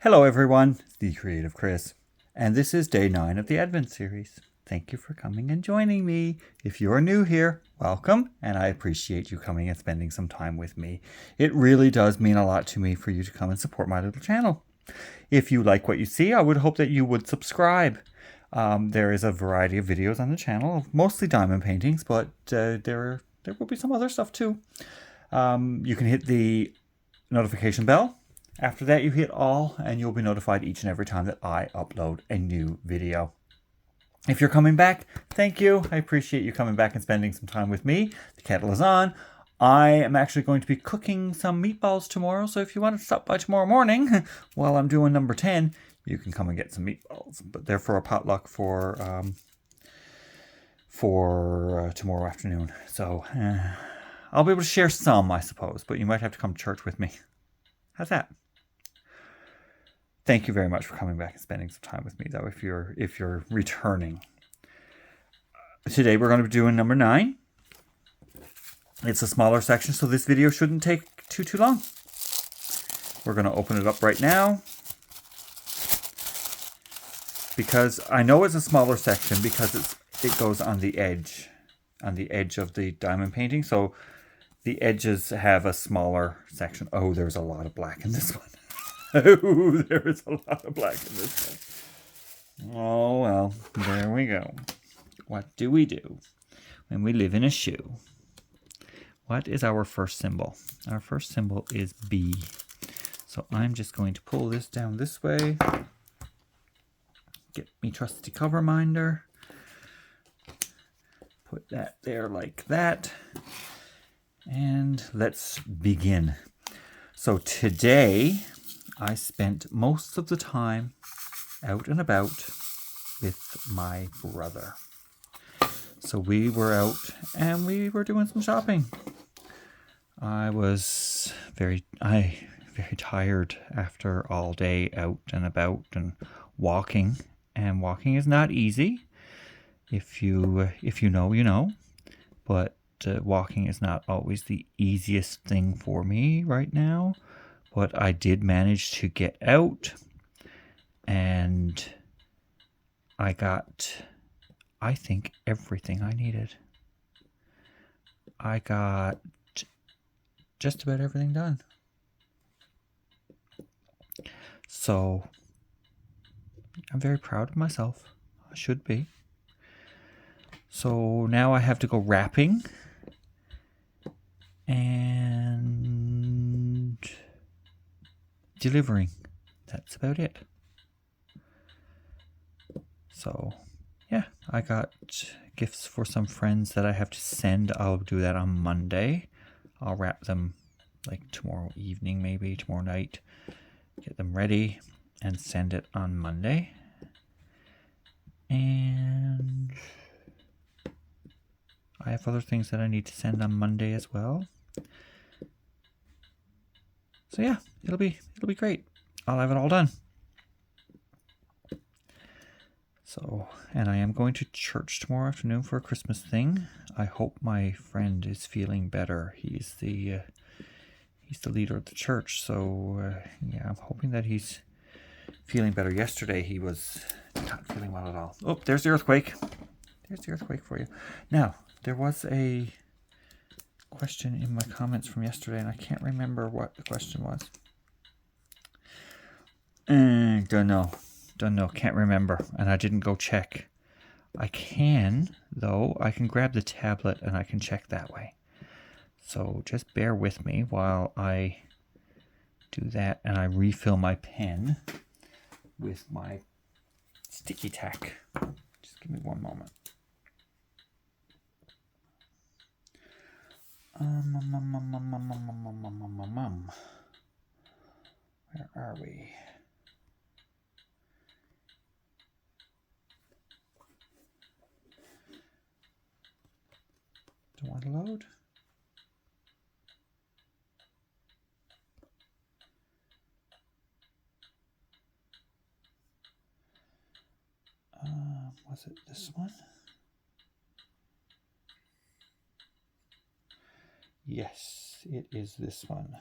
Hello everyone, it's the Creative Chris, and this is day 9 of the Advent series. Thank you for coming and joining me. If you are new here, welcome, and I appreciate you coming and spending some time with me. It really does mean a lot to me for you to come and support my little channel. If you like what you see, I would hope that you would subscribe. There is a variety of videos on the channel, mostly diamond paintings, but there will be some other stuff too. You can hit the notification bell. After that, you hit all, and you'll be notified each and every time that I upload a new video. If you're coming back, thank you. I appreciate you coming back and spending some time with me. The kettle is on. I am actually going to be cooking some meatballs tomorrow, so if you want to stop by tomorrow morning while I'm doing number 10, you can come and get some meatballs. But they're for a potluck for tomorrow afternoon. So I'll be able to share some, I suppose, but you might have to come to church with me. How's that? Thank you very much for coming back and spending some time with me, though, if you're returning. Today we're going to be doing number 9. It's a smaller section, so this video shouldn't take too long. We're going to open it up right now. Because I know it's a smaller section because it goes on the edge of the diamond painting. So the edges have a smaller section. Oh, there's a lot of black in this one. Oh, there is a lot of black in this one. Oh, well, there we go. What do we do when we live in a shoe? What is our first symbol? Our first symbol is B. So I'm just going to pull this down this way. Get me trusty cover minder. Put that there like that. And let's begin. So today I spent most of the time out and about with my brother. So we were out and we were doing some shopping. I was very tired after all day out and about and walking. And walking is not easy. If you know, you know. But walking is not always the easiest thing for me right now. But I did manage to get out, and I got, I think, everything I needed. I got just about everything done. So I'm very proud of myself. I should be. So now I have to go wrapping and delivering. That's about it. So yeah, I got gifts for some friends that I have to send. I'll do that on Monday. I'll wrap them like tomorrow evening, maybe tomorrow night. Get them ready and send it on Monday. And I have other things that I need to send on Monday as well. So yeah, it'll be great. I'll have it all done. So, and I am going to church tomorrow afternoon for a Christmas thing. I hope my friend is feeling better. He's the leader of the church. So yeah, I'm hoping that he's feeling better. Yesterday he was not feeling well at all. Oh, there's the earthquake. There's the earthquake for you. Now, there was a question in my comments from yesterday, and I can't remember what the question was. Don't know, can't remember, and I didn't go check. I can, though, I can grab the tablet and I can check that way. So just bear with me while I do that and I refill my pen with my sticky tack. Just give me one moment. Where are we? Don't want to load. Was it this one? Yes, it is this one.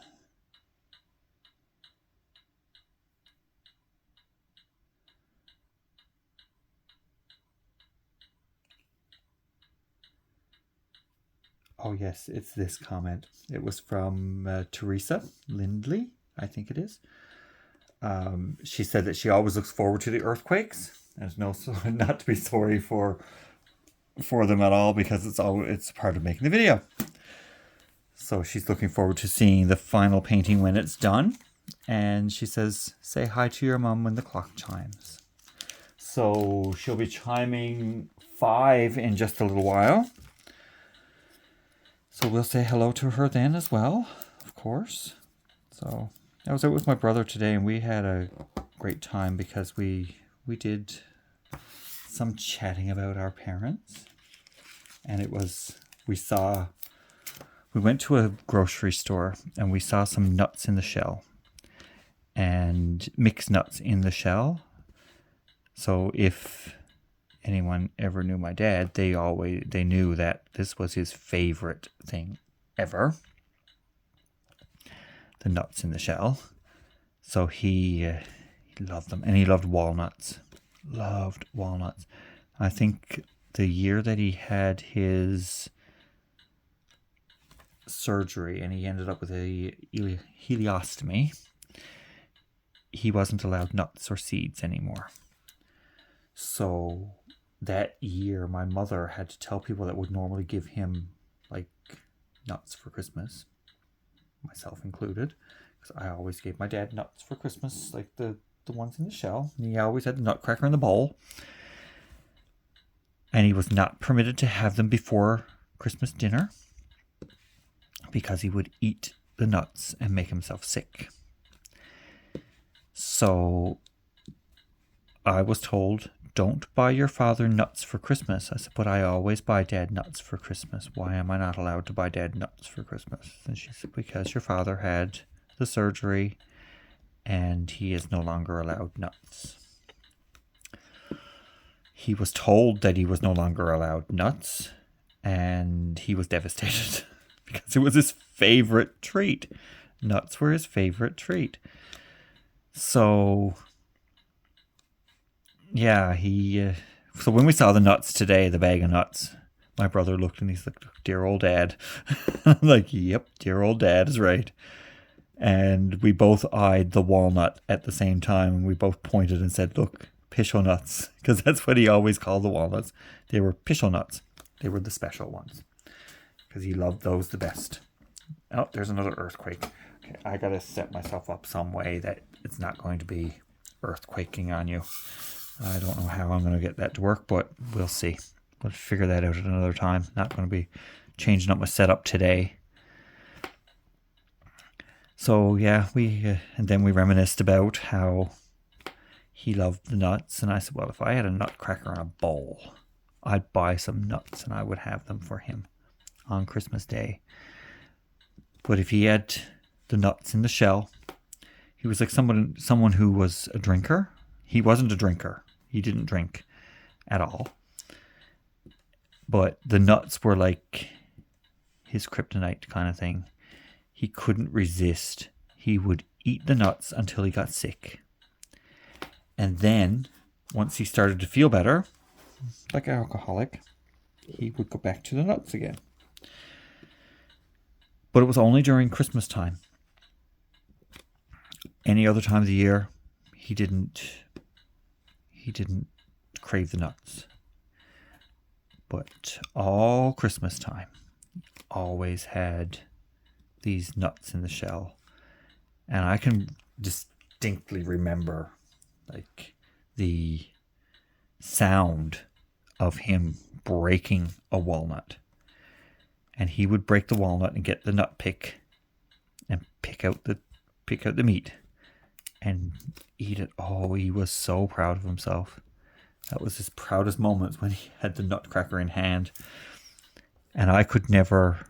Oh yes, it's this comment. It was from Teresa Lindley, I think it is. She said that she always looks forward to the earthquakes. There's no not to be sorry for them at all, because it's part of making the video. So she's looking forward to seeing the final painting when it's done. And she says, say hi to your mum when the clock chimes. So she'll be chiming 5 in just a little while. So we'll say hello to her then as well, of course. So I was out with my brother today, and we had a great time because we did some chatting about our parents. And it was, we went to a grocery store and we saw some nuts in the shell, and mixed nuts in the shell. So if anyone ever knew my dad, they knew that this was his favorite thing ever, the nuts in the shell. So he loved them, and he loved walnuts. I think the year that he had his surgery and he ended up with a ileostomy, he wasn't allowed nuts or seeds anymore. So that year, my mother had to tell people that would normally give him like nuts for Christmas, myself included, because I always gave my dad nuts for Christmas, like the ones in the shell. And he always had the nutcracker in the bowl. And he was not permitted to have them before Christmas dinner because he would eat the nuts and make himself sick. So I was told, don't buy your father nuts for Christmas. I said, but I always buy Dad nuts for Christmas. Why am I not allowed to buy Dad nuts for Christmas? And she said, because your father had the surgery and he is no longer allowed nuts. He was told that he was no longer allowed nuts, and he was devastated because it was his favorite treat. Nuts were his favorite treat. So yeah, so when we saw the nuts today, the bag of nuts, my brother looked and he's like, dear old Dad. I'm like, yep, dear old Dad is right. And we both eyed the walnut at the same time, and we both pointed and said, look, Pichel nuts, because that's what he always called the walnuts. They were Pichel nuts. They were the special ones, because he loved those the best. Oh, there's another earthquake. Okay, I gotta set myself up some way that it's not going to be earthquaking on you. I don't know how I'm going to get that to work, but we'll see. We'll figure that out at another time. Not going to be changing up my setup today. So yeah, and then we reminisced about how he loved the nuts, and I said, well, if I had a nutcracker in a bowl, I'd buy some nuts and I would have them for him on Christmas Day. But if he had the nuts in the shell, he was like someone who was a drinker. He wasn't a drinker. He didn't drink at all. But the nuts were like his kryptonite kind of thing. He couldn't resist. He would eat the nuts until he got sick. And then, once he started to feel better, like an alcoholic, he would go back to the nuts again. But it was only during Christmas time. Any other time of the year, he didn't crave the nuts. But all Christmas time, always had these nuts in the shell. And I can distinctly remember like the sound of him breaking a walnut. And he would break the walnut and get the nut pick and pick out the meat and eat it. Oh, he was so proud of himself. That was his proudest moments, when he had the nutcracker in hand. And I could never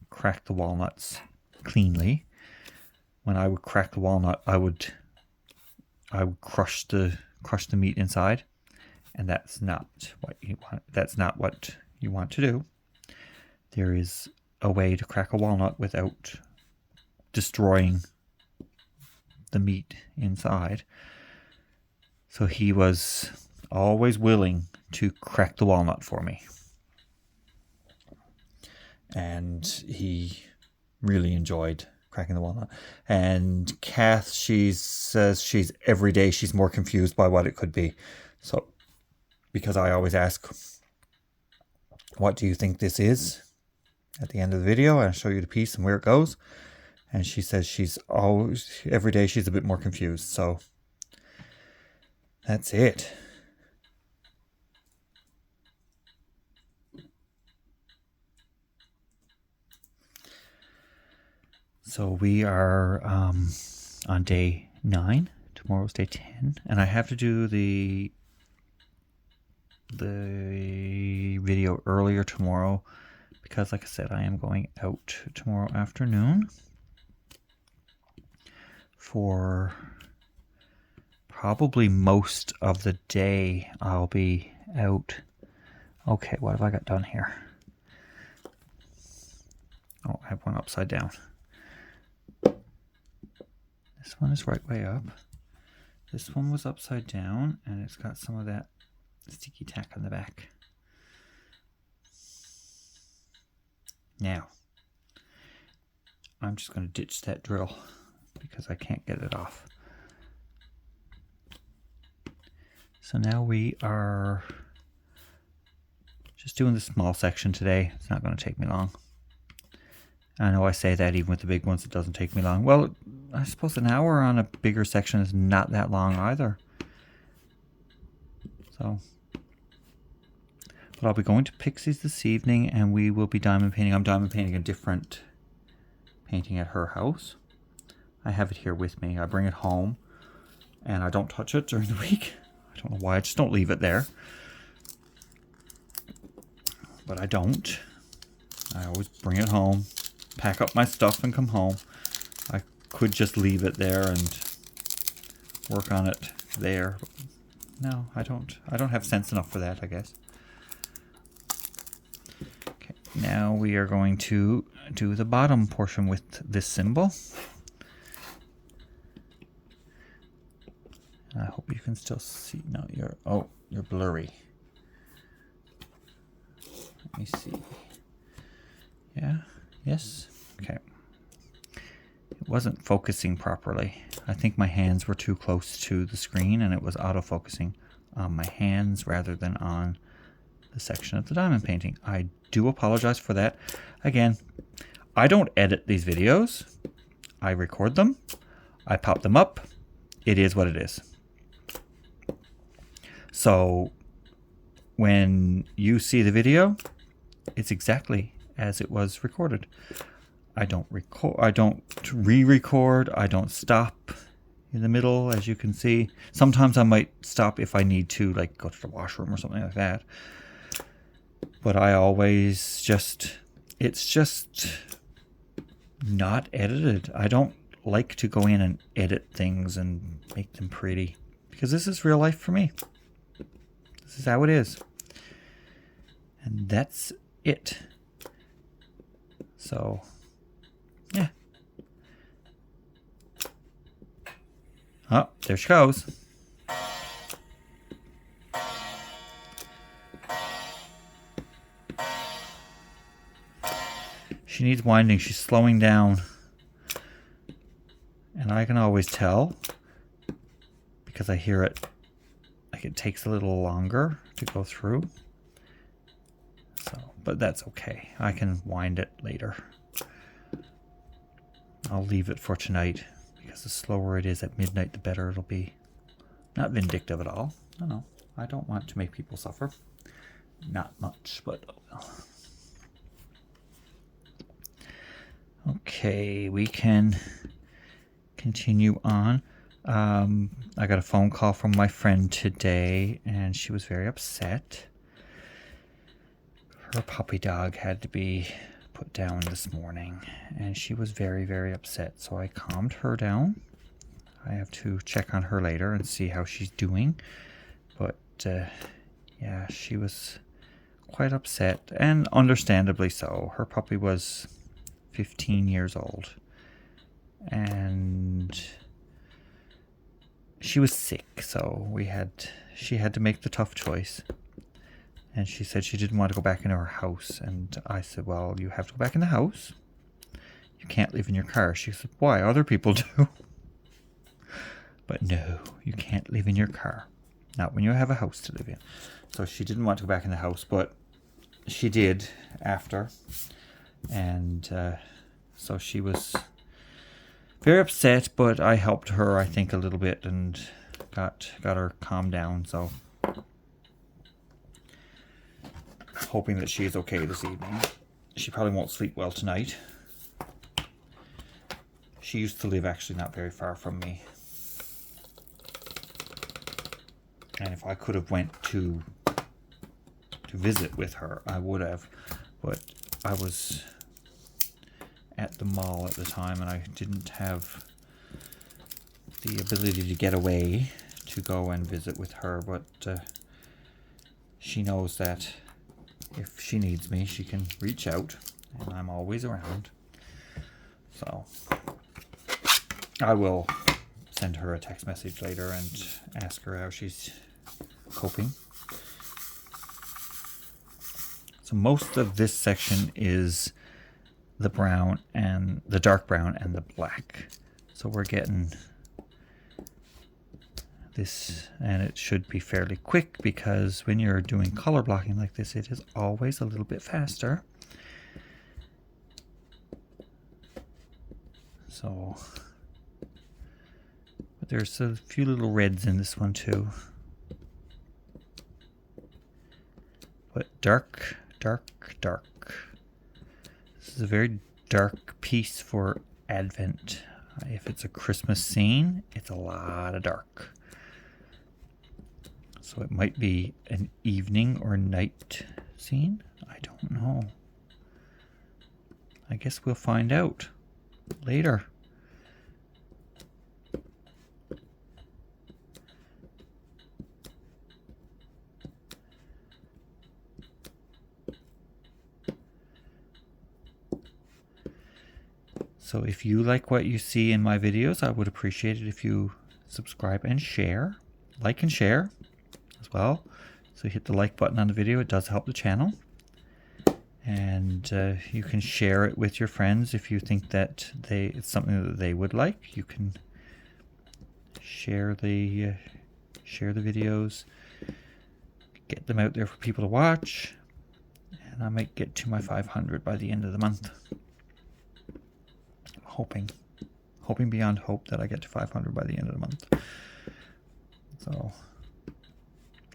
crack the walnuts cleanly. When I would crack the walnut, I would crush the meat inside, and that's not what you want. That's not what you want to do. There is a way to crack a walnut without destroying the meat inside. So he was always willing to crack the walnut for me. and he really enjoyed cracking the walnut. And Kath, she says every day she's more confused by what it could be. So, because I always ask, what do you think this is? At the end of the video, I show you the piece and where it goes. And she says every day she's a bit more confused. So, that's it. So we are on day 9. Tomorrow's day 10, and I have to do the video earlier tomorrow because, like I said, I am going out tomorrow afternoon for probably most of the day. I'll be out. Okay, what have I got done here? Oh, I have one upside down. This one is right way up. This one was upside down, and it's got some of that sticky tack on the back. Now, I'm just going to ditch that drill because I can't get it off. So now we are just doing the small section today. It's not going to take me long. I know I say that even with the big ones, it doesn't take me long. Well, I suppose an hour on a bigger section is not that long either. So, but I'll be going to Pixie's this evening, and we will be diamond painting. I'm diamond painting a different painting at her house. I have it here with me. I bring it home, and I don't touch it during the week. I don't know why. I just don't leave it there. But I don't. I always bring it home, pack up my stuff, and come home. I could just leave it there and work on it there. No, I don't. I don't have sense enough for that, I guess. Okay, now we are going to do the bottom portion with this symbol. I hope you can still see. No, you're blurry. Let me see. Yeah, yes, okay. It wasn't focusing properly. I think my hands were too close to the screen and it was auto-focusing on my hands rather than on the section of the diamond painting. I do apologize for that. Again, I don't edit these videos. I record them. I pop them up. It is what it is. So when you see the video, it's exactly as it was recorded. I don't re-record, I don't stop in the middle, as you can see. Sometimes I might stop if I need to, like go to the washroom or something like that. But I always it's just not edited. I don't like to go in and edit things and make them pretty, because this is real life for me. This is how it is. And that's it. So, yeah. Oh, there she goes. She needs winding. She's slowing down. And I can always tell because I hear it. Like it takes a little longer to go through. So, but that's okay. I can wind it later. I'll leave it for tonight because the slower it is at midnight, the better it'll be. Not vindictive at all. No. I don't want to make people suffer. Not much, but oh well. Okay, we can continue on. I got a phone call from my friend today, and she was very upset. Her puppy dog had to be put down this morning, and she was very, very upset. So I calmed her down. I have to check on her later and see how she's doing. But yeah, she was quite upset, and understandably so. Her puppy was 15 years old, and she was sick, so she had to make the tough choice. And she said she didn't want to go back into her house. And I said, well, you have to go back in the house. You can't live in your car. She said, why? Other people do. But no, you can't live in your car. Not when you have a house to live in. So she didn't want to go back in the house, but she did after. And so she was very upset, but I helped her, I think, a little bit and got her calmed down. So hoping that she is okay this evening. She probably won't sleep well tonight. She used to live actually not very far from me. And if I could have went to visit with her, I would have. But I was at the mall at the time and I didn't have the ability to get away to go and visit with her. But she knows that if she needs me, she can reach out, and I'm always around. So I will send her a text message later and ask her how she's coping. So most of this section is the brown and the dark brown and the black. So we're getting this, and it should be fairly quick because when you're doing color blocking like this, it is always a little bit faster. So, but there's a few little reds in this one too. But dark, dark, dark. This is a very dark piece for Advent. If it's a Christmas scene, it's a lot of dark. So it might be an evening or night scene. I don't know. I guess we'll find out later. So if you like what you see in my videos, I would appreciate it if you subscribe and share. Like and share as well. So hit the like button on the video. It does help the channel. And you can share it with your friends if you think that it's something that they would like. You can share the videos, get them out there for people to watch, and I might get to my 500 by the end of the month. Hoping beyond hope that I get to 500 by the end of the month. So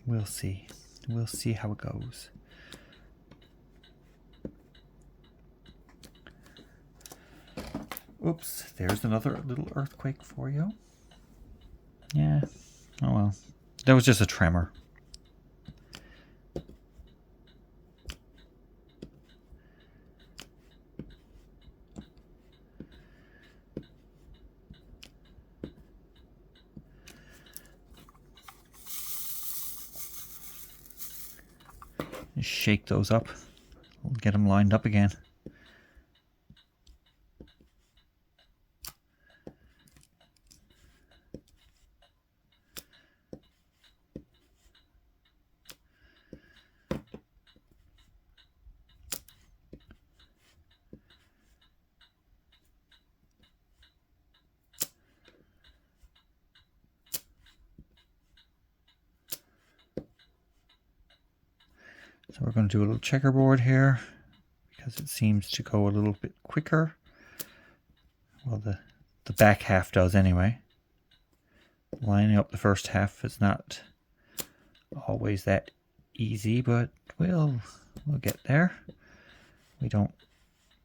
we'll see. We'll see how it goes. Oops, there's another little earthquake for you. Yeah, oh well. That was just a tremor. Just shake those up. We'll get them lined up again. So we're going to do a little checkerboard here because it seems to go a little bit quicker. Well, the back half does anyway. Lining up the first half is not always that easy, but we'll get there. We don't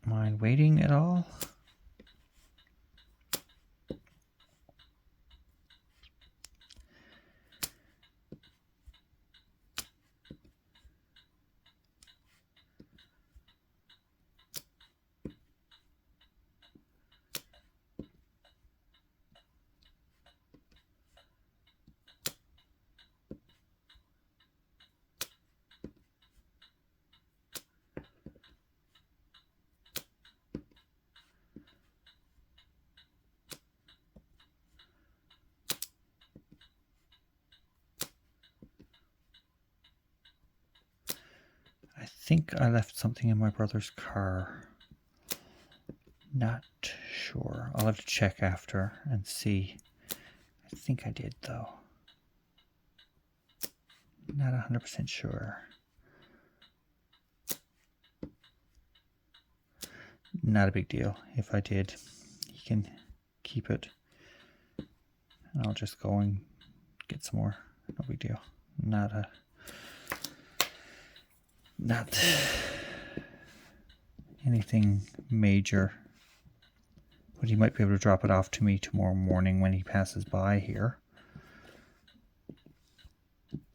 mind waiting at all. think I left something in my brother's car. Not sure. I'll have to check after and see. I think I did, though. Not 100% sure. Not a big deal. If I did, he can keep it. And I'll just go and get some more. No big deal. Not anything major. But he might be able to drop it off to me tomorrow morning when he passes by here.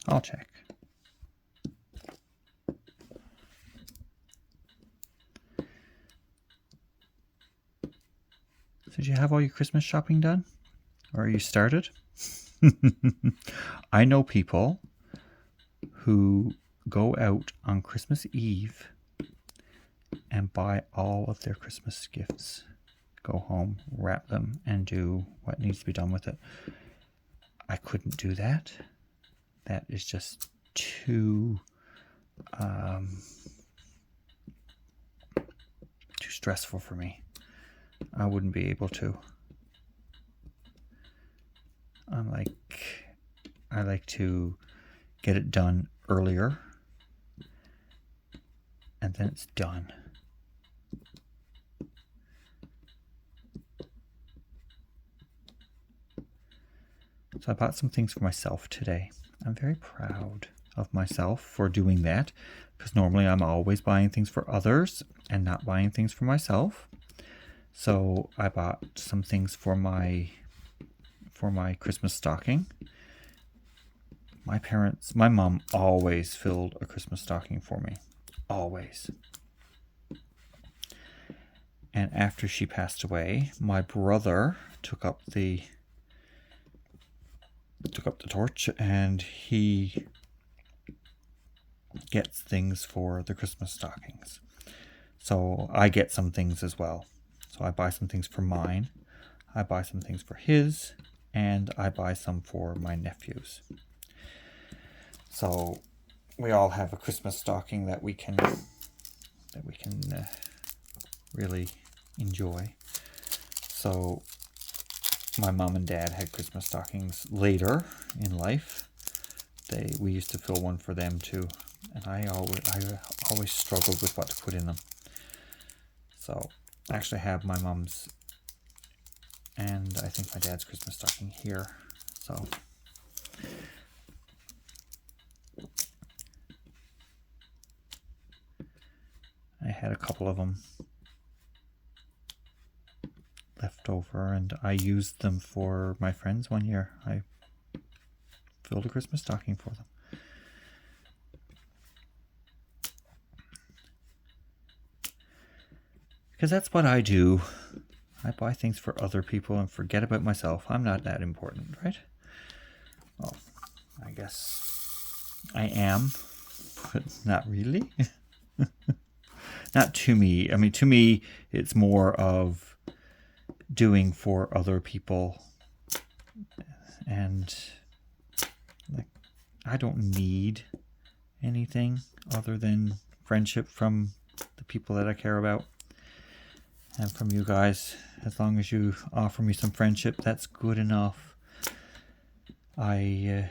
I'll check. So did you have all your Christmas shopping done? Or you started? I know people who go out on Christmas Eve and buy all of their Christmas gifts. Go home, wrap them, and do what needs to be done with it. I couldn't do that. That is just too stressful for me. I wouldn't be able to. I like to get it done earlier, and then it's done. So I bought some things for myself today. I'm very proud of myself for doing that, because normally I'm always buying things for others and not buying things for myself. So I bought some things for my Christmas stocking. My mom always filled a Christmas stocking for me. Always. And after she passed away, my brother took up the torch, and he gets things for the Christmas stockings. So I get some things as well. So I buy some things for mine, I buy some things for his, and I buy some for my nephews. So we all have a Christmas stocking that we can really enjoy. So my mom and dad had Christmas stockings later in life. We used to fill one for them too, and I always struggled with what to put in them. So I actually have my mom's and I think my dad's Christmas stocking here. So I had a couple of them left over, and I used them for my friends one year. I filled a Christmas stocking for them. Because that's what I do. I buy things for other people and forget about myself. I'm not that important, right? Well, I guess I am, but not really. Not to me. I mean, to me, it's more of doing for other people. And like, I don't need anything other than friendship from the people that I care about. And from you guys. As long as you offer me some friendship, that's good enough. I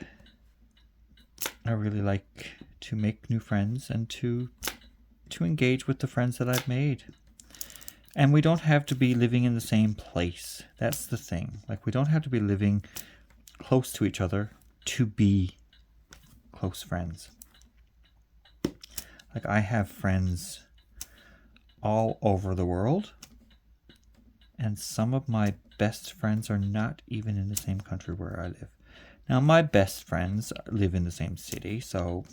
really like to make new friends and to engage with the friends that I've made. And we don't have to be living in the same place. That's the thing. Like, we don't have to be living close to each other to be close friends. Like, I have friends all over the world. And some of my best friends are not even in the same country where I live. Now, my best friends live in the same city, so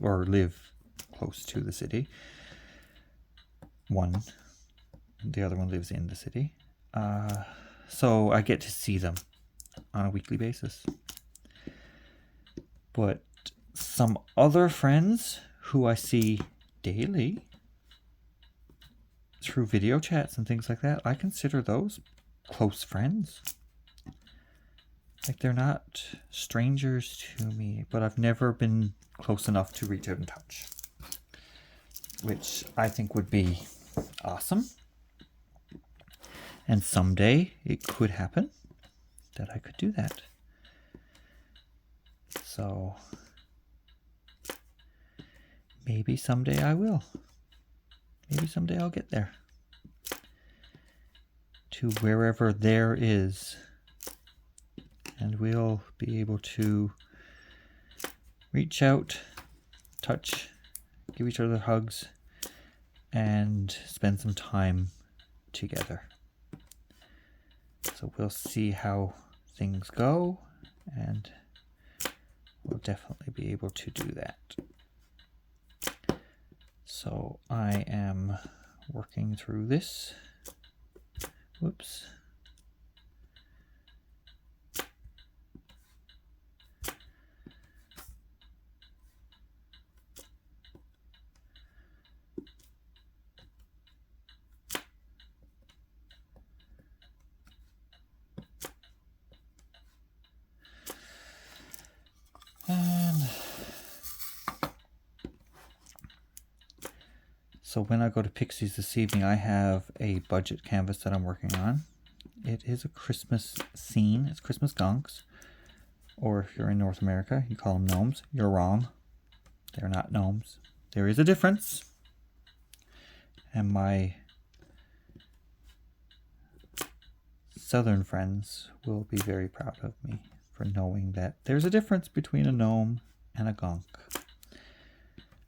or live close to the city. The other one lives in the city. So I get to see them on a weekly basis. But some other friends who I see daily through video chats and things like that, I consider those close friends. Like, they're not strangers to me, but I've never been close enough to reach out and touch, which I think would be awesome. And someday it could happen that I could do that. So maybe someday I will. Maybe someday I'll get there. To wherever there is. And we'll be able to reach out, touch, give each other hugs, and spend some time together. So we'll see how things go, and we'll definitely be able to do that. So I am working through this. Whoops. And so when I go to Pixies this evening, I have a budget canvas that I'm working on. It is a Christmas scene. It's Christmas gonks. Or if you're in North America, you call them gnomes. You're wrong. They're not gnomes. There is a difference. And my southern friends will be very proud of me for knowing that there's a difference between a gnome and a gonk.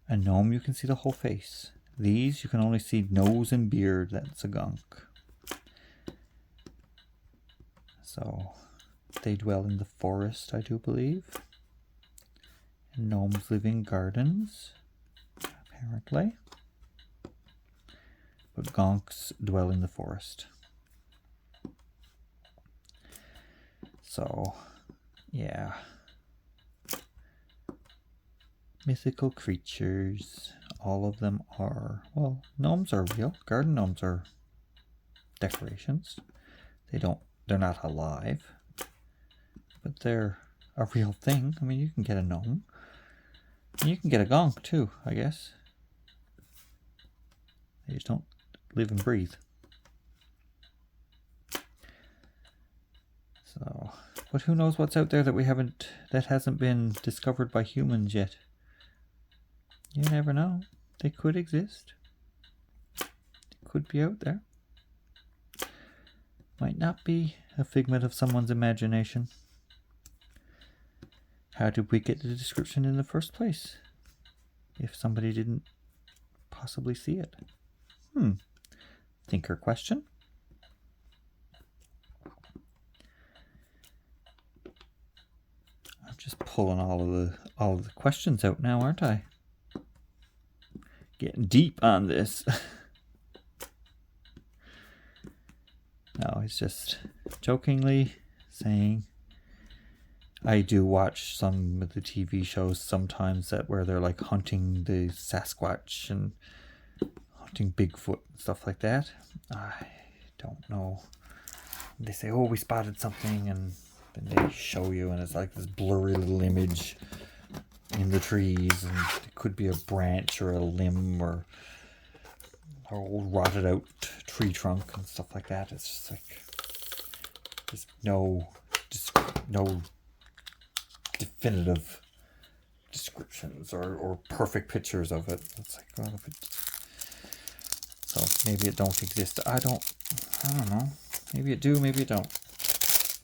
A gnome, you can see the whole face. These, you can only see nose and beard. That's a gonk. So they dwell in the forest, I do believe. And gnomes live in gardens, apparently. But gonks dwell in the forest. So, yeah. Mythical creatures. All of them are, well, gnomes are real. Garden gnomes are decorations. They're not alive. But they're a real thing. I mean, you can get a gnome. And you can get a gonk too, I guess. They just don't live and breathe. So, but who knows what's out there that hasn't been discovered by humans yet? You never know. They could exist. They could be out there. Might not be a figment of someone's imagination. How did we get the description in the first place? If somebody didn't possibly see it. Thinker question. I'm just pulling all of the questions out now, aren't I? Getting deep on this. No, he's just jokingly saying, I do watch some of the TV shows sometimes where they're like hunting the Sasquatch and hunting Bigfoot and stuff like that. I don't know. They say, oh, we spotted something, and then they show you, and it's like this blurry little image in the trees, and it could be a branch or a limb or old rotted out tree trunk and stuff like that. It's just like there's no definitive descriptions or perfect pictures of it. It's like, well, so maybe it don't exist. I don't know. Maybe it do, maybe it don't.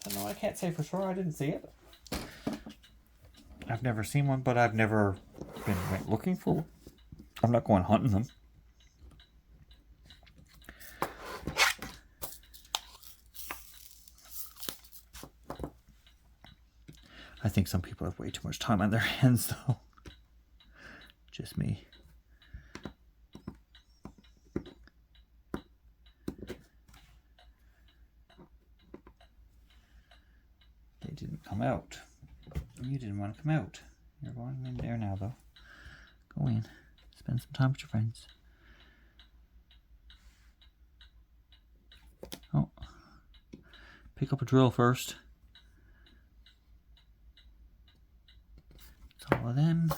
I don't know. I can't say for sure. I didn't see it. I've never seen one, but I've never went looking for one. I'm not going hunting them. I think some people have way too much time on their hands, though. Just me. They didn't come out. You didn't want to come out. You're going in there now, though. Go in. Spend some time with your friends. Oh. Pick up a drill first. It's all of them.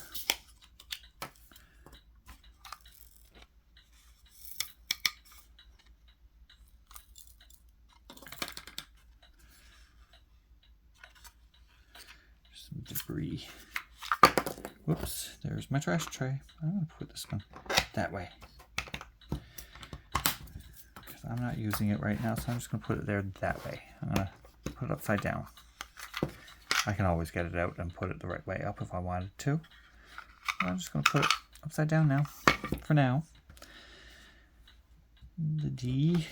Some debris. Whoops, there's my trash tray. I'm going to put this one that way. Because I'm not using it right now, so I'm just going to put it there that way. I'm going to put it upside down. I can always get it out and put it the right way up if I wanted to. I'm just going to put it upside down now, for now. The D.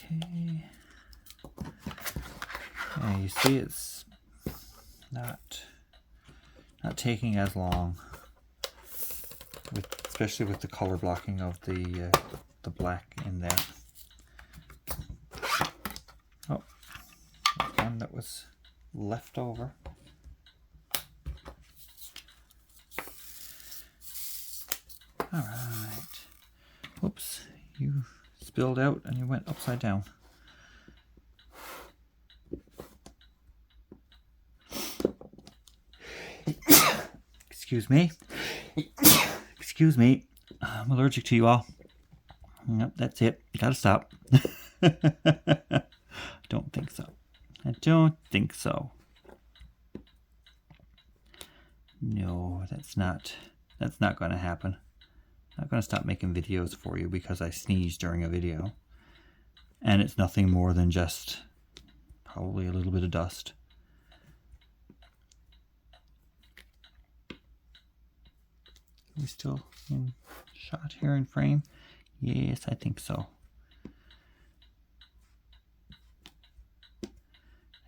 Okay. Yeah, you see it's not taking as long, especially with the color blocking of the black in there. Oh, one that was left over. All right. Whoops, you spilled out and you went upside down. Excuse me. Excuse me. I'm allergic to you all. Yep, that's it. You gotta stop. Don't think so. I don't think so. No, that's not going to happen. I'm not going to stop making videos for you because I sneezed during a video. And it's nothing more than just probably a little bit of dust. Are we still in shot here in frame? Yes, I think so.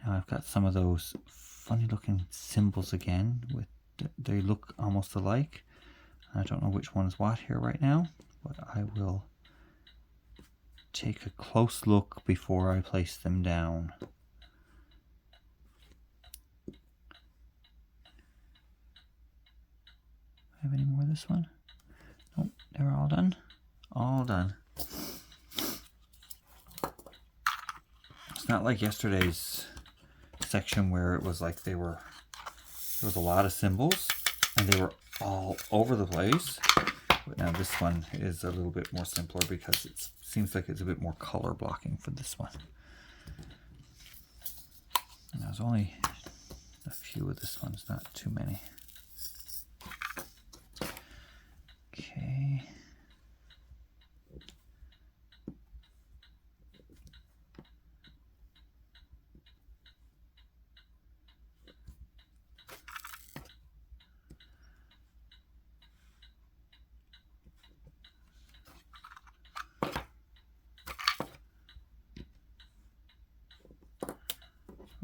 Now I've got some of those funny looking symbols again. They look almost alike. I don't know which one is what here right now, but I will take a close look before I place them down. Have any more of this one? Nope, they're all done. All done. It's not like yesterday's section where it was like there was a lot of symbols and they were all over the place. But now this one is a little bit more simpler because it seems like it's a bit more color blocking for this one. And there's only a few of this one's, not too many. Okay.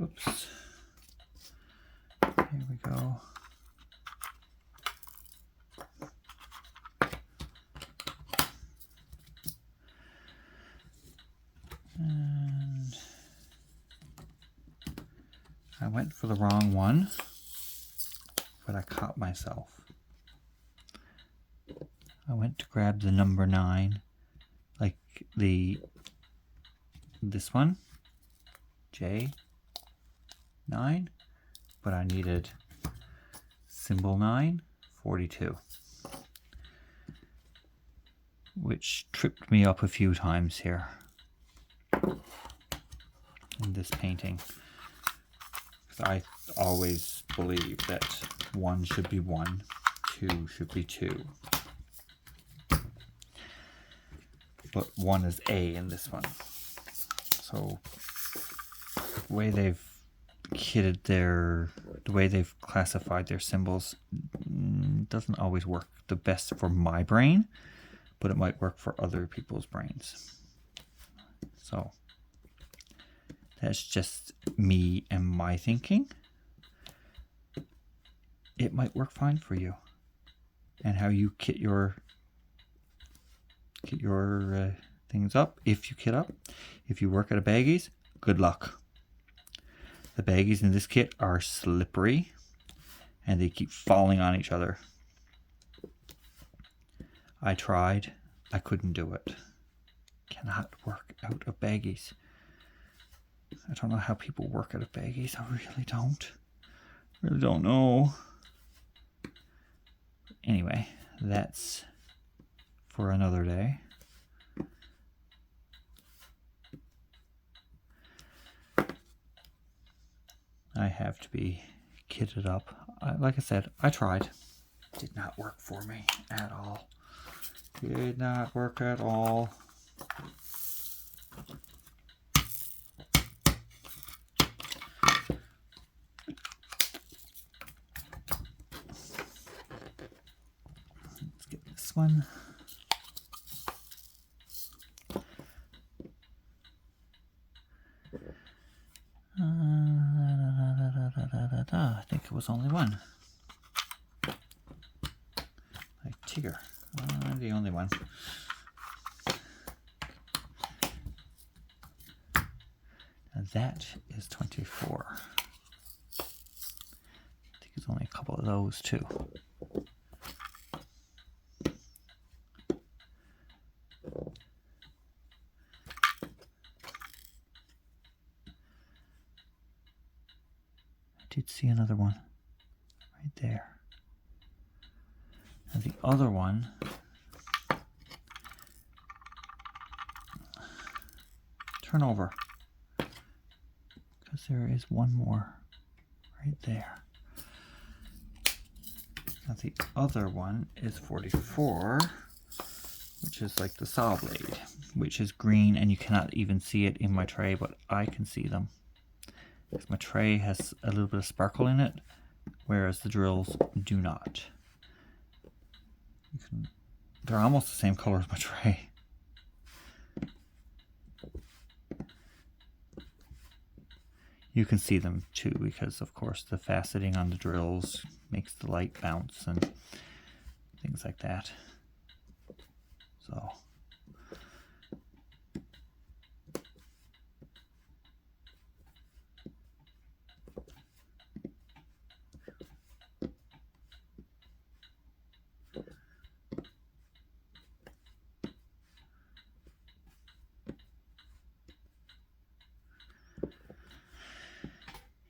Oops. Here we go. And I went for the wrong one, but I caught myself. I went to grab the number 9, like this one, J9, but I needed symbol 9, 42, which tripped me up a few times here in this painting. I always believe that 1 should be 1, 2 should be 2. But 1 is A in this one. So the way they've kitted the way they've classified their symbols doesn't always work the best for my brain, but it might work for other people's brains. So that's just me and my thinking. It might work fine for you. and how you kit your things up. If you kit up, if you work at a baggies, good luck. The baggies in this kit are slippery and they keep falling on each other. I tried, I couldn't do it. Cannot work out of baggies. I don't know how people work out of baggies. I really don't. Really don't know. Anyway, that's for another day. I have to be kitted up. Like I said, I tried. Did not work for me at all. Did not work at all. Let's get this one. I think it was only one. Like Tigger. The only one. And that is 24. I think there's only a couple of those too. I did see another one right there. And the other one, turn over, because there is one more right there. Now the other one is 44, which is like the saw blade, which is green, and you cannot even see it in my tray, but I can see them. Because my tray has a little bit of sparkle in it, whereas the drills do not. They're almost the same color as my tray. You can see them too, because of course the faceting on the drills makes the light bounce and things like that. So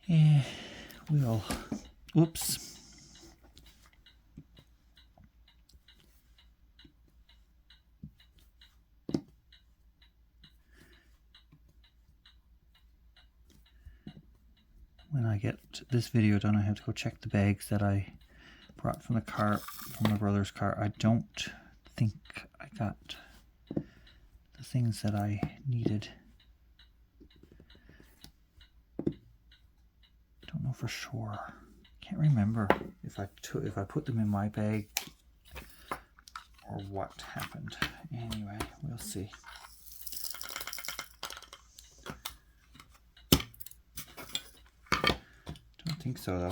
yeah, we'll, oops. When I get this video done, I have to go check the bags that I brought from the car, from my brother's car. I don't think I got the things that I needed. Don't know for sure. Can't remember if I put them in my bag or what happened. Anyway, we'll see. Don't think so though.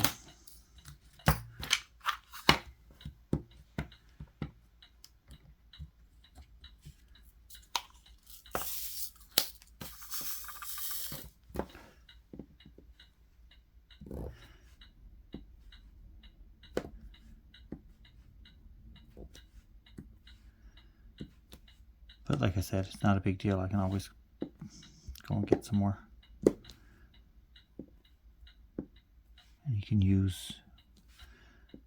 But like I said, it's not a big deal. I can always go and get some more. And he can use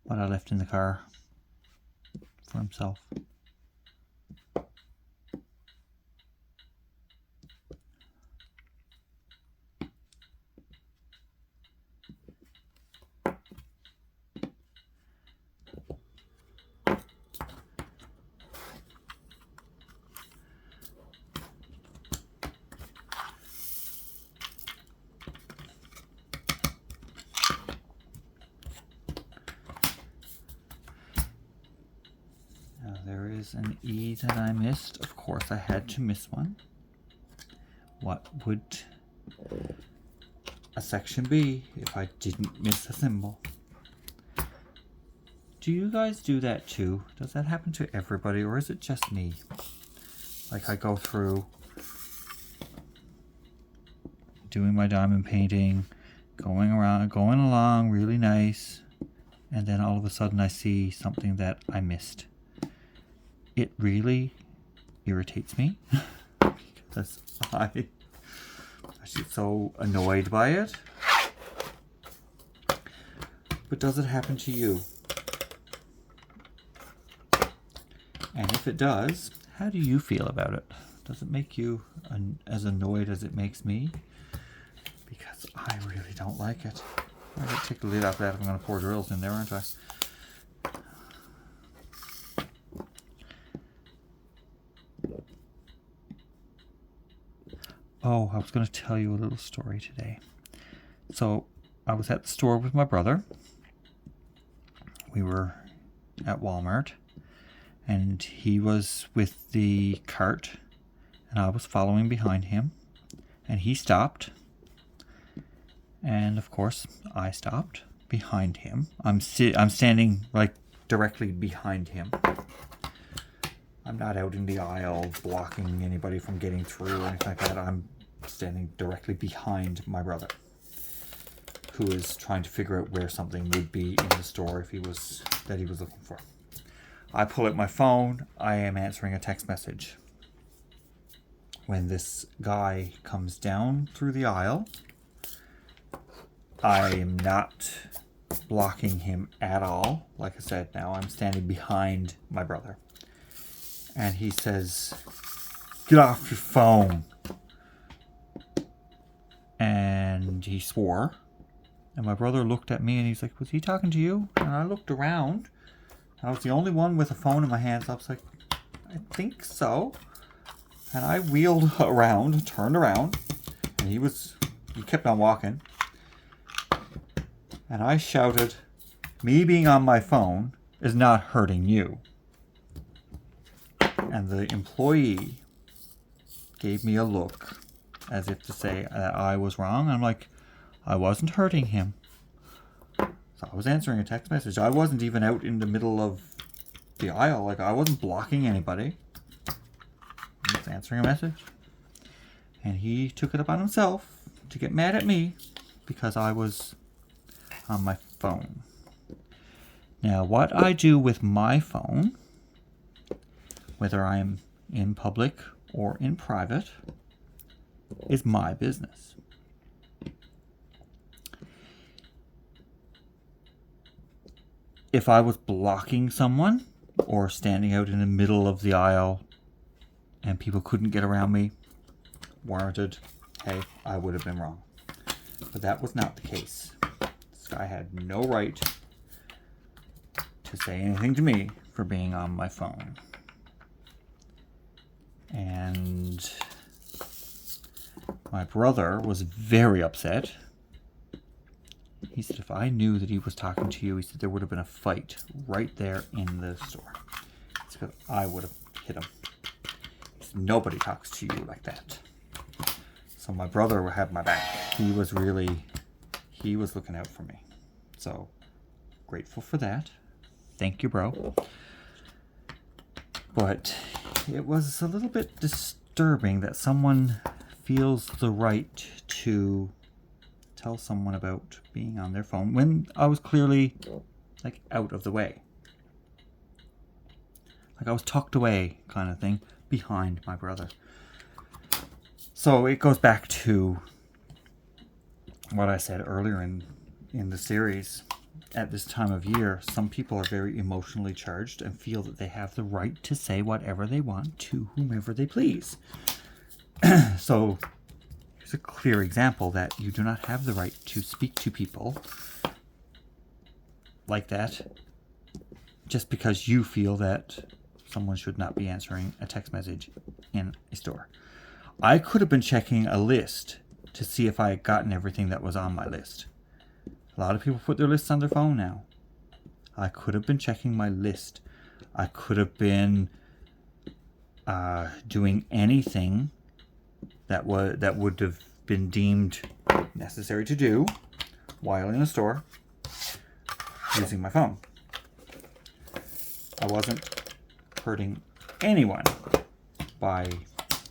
what I left in the car for himself. There is an E that I missed. Of course I had to miss one. What would a section be if I didn't miss a symbol? Do you guys do that too? Does that happen to everybody, or is it just me? Like, I go through doing my diamond painting, going along really nice, and then all of a sudden I see something that I missed. It really irritates me because I get so annoyed by it. But does it happen to you? And if it does, how do you feel about it? Does it make you as annoyed as it makes me? Because I really don't like it. I'm going to take the lid off that if I'm going to pour drills in there, aren't I? Oh, I was going to tell you a little story today. So, I was at the store with my brother. We were at Walmart, and he was with the cart, and I was following behind him, and he stopped, and of course I stopped behind him. I'm standing like directly behind him. I'm not out in the aisle blocking anybody from getting through or anything like that. I'm standing directly behind my brother, who is trying to figure out where something would be in the store if he was looking for. I pull out my phone. I am answering a text message when this guy comes down through the aisle. I am not blocking him at all. Like I said, now I'm standing behind my brother. And he says, "Get off your phone." And he swore. And my brother looked at me and he's like, "Was he talking to you?" And I looked around. I was the only one with a phone in my hands. I was like, "I think so." And I wheeled around, turned around, and he kept on walking. And I shouted, "Me being on my phone is not hurting you." And the employee gave me a look as if to say that I was wrong. I'm like, I wasn't hurting him. So I was answering a text message. I wasn't even out in the middle of the aisle. Like, I wasn't blocking anybody. I was answering a message. And he took it upon himself to get mad at me because I was on my phone. Now, what I do with my phone, whether I'm in public or in private, is my business. If I was blocking someone or standing out in the middle of the aisle and people couldn't get around me, warranted, hey, I would have been wrong. But that was not the case. This guy had no right to say anything to me for being on my phone. And my brother was very upset. He said, if I knew that he was talking to you, he said there would have been a fight right there in the store. He said, I would have hit him. He said, nobody talks to you like that. So my brother had my back. He was looking out for me. So grateful for that. Thank you, bro. But it was a little bit disturbing that someone feels the right to tell someone about being on their phone when I was clearly like out of the way. Like I was tucked away kind of thing behind my brother. So it goes back to what I said earlier in the series. At this time of year, some people are very emotionally charged and feel that they have the right to say whatever they want to whomever they please. So here's a clear example that you do not have the right to speak to people like that just because you feel that someone should not be answering a text message in a store. I could have been checking a list to see if I had gotten everything that was on my list. A lot of people put their lists on their phone now. I could have been checking my list. I could have been doing anything that would have been deemed necessary to do while in a store using my phone. I wasn't hurting anyone by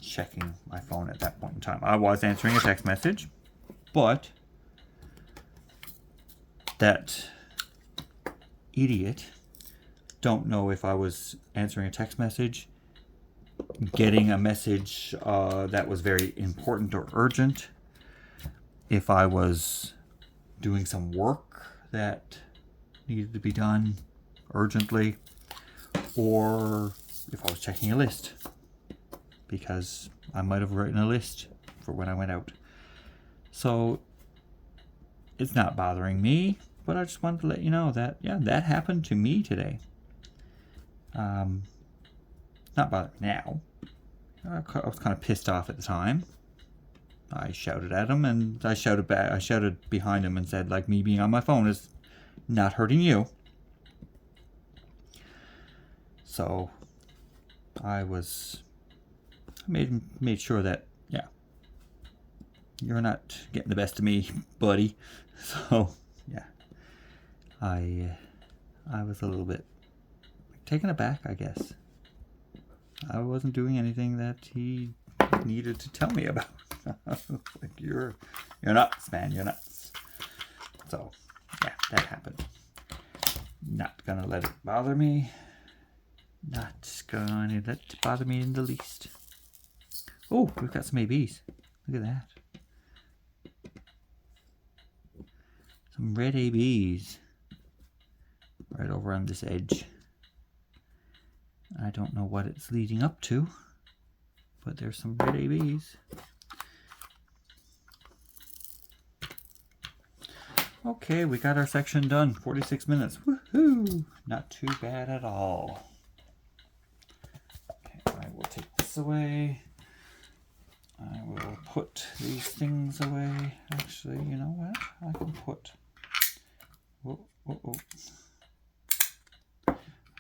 checking my phone at that point in time. I was answering a text message, but that idiot don't know if I was answering a text message, getting a message that was very important or urgent, if I was doing some work that needed to be done urgently, or if I was checking a list, because I might have written a list for when I went out. So it's not bothering me, but I just wanted to let you know that, yeah, that happened to me today. Not bothering now. I was kind of pissed off at the time. I shouted at him, and I shouted back. I shouted behind him and said, like, me being on my phone is not hurting you. So I made sure that, yeah, you're not getting the best of me, buddy. So yeah, I was a little bit taken aback, I guess. I wasn't doing anything that he needed to tell me about. Like, you're nuts, man. You're nuts. So yeah, that happened. Not gonna let it bother me. Not gonna let it bother me in the least. Oh, we've got some ABs. Look at that. Some red ABs. Right over on this edge. I don't know what it's leading up to, but there's some red ABs. Okay, we got our section done. 46 minutes. Woohoo! Not too bad at all. Okay, I will take this away. I will put these things away. Actually, you know what? I can put... Whoa.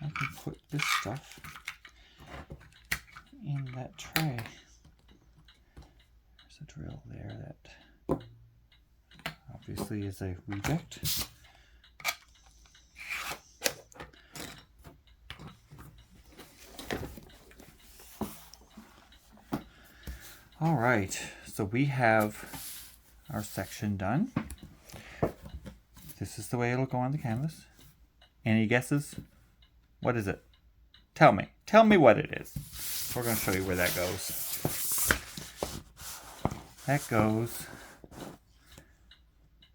I can put this stuff in that tray. There's a drill there that obviously is a reject. All right, so we have our section done. This is the way it'll go on the canvas. Any guesses? What is it? Tell me. Tell me what it is. We're going to show you where that goes. That goes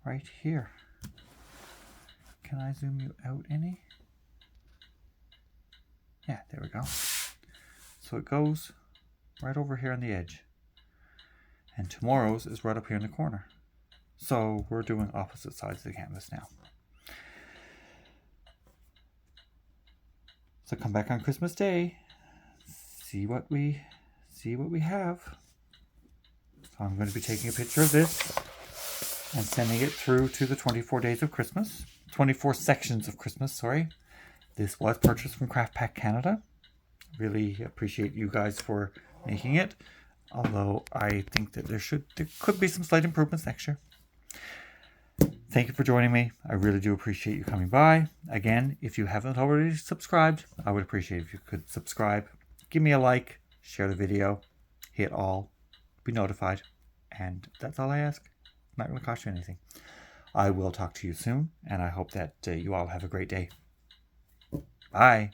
right here. Can I zoom you out any? Yeah, there we go. So it goes right over here on the edge. And tomorrow's is right up here in the corner. So we're doing opposite sides of the canvas now. So come back on Christmas Day. See what we have. So I'm going to be taking a picture of this and sending it through to the 24 days of Christmas. 24 sections of Christmas, sorry. This was purchased from Craft Pack Canada. Really appreciate you guys for making it. Although I think that there could be some slight improvements next year. Thank you for joining me. I really do appreciate you coming by. Again, if you haven't already subscribed, I would appreciate if you could subscribe. Give me a like, share the video, hit all, be notified, and that's all I ask. It's not going to cost you anything. I will talk to you soon, and I hope that you all have a great day. Bye.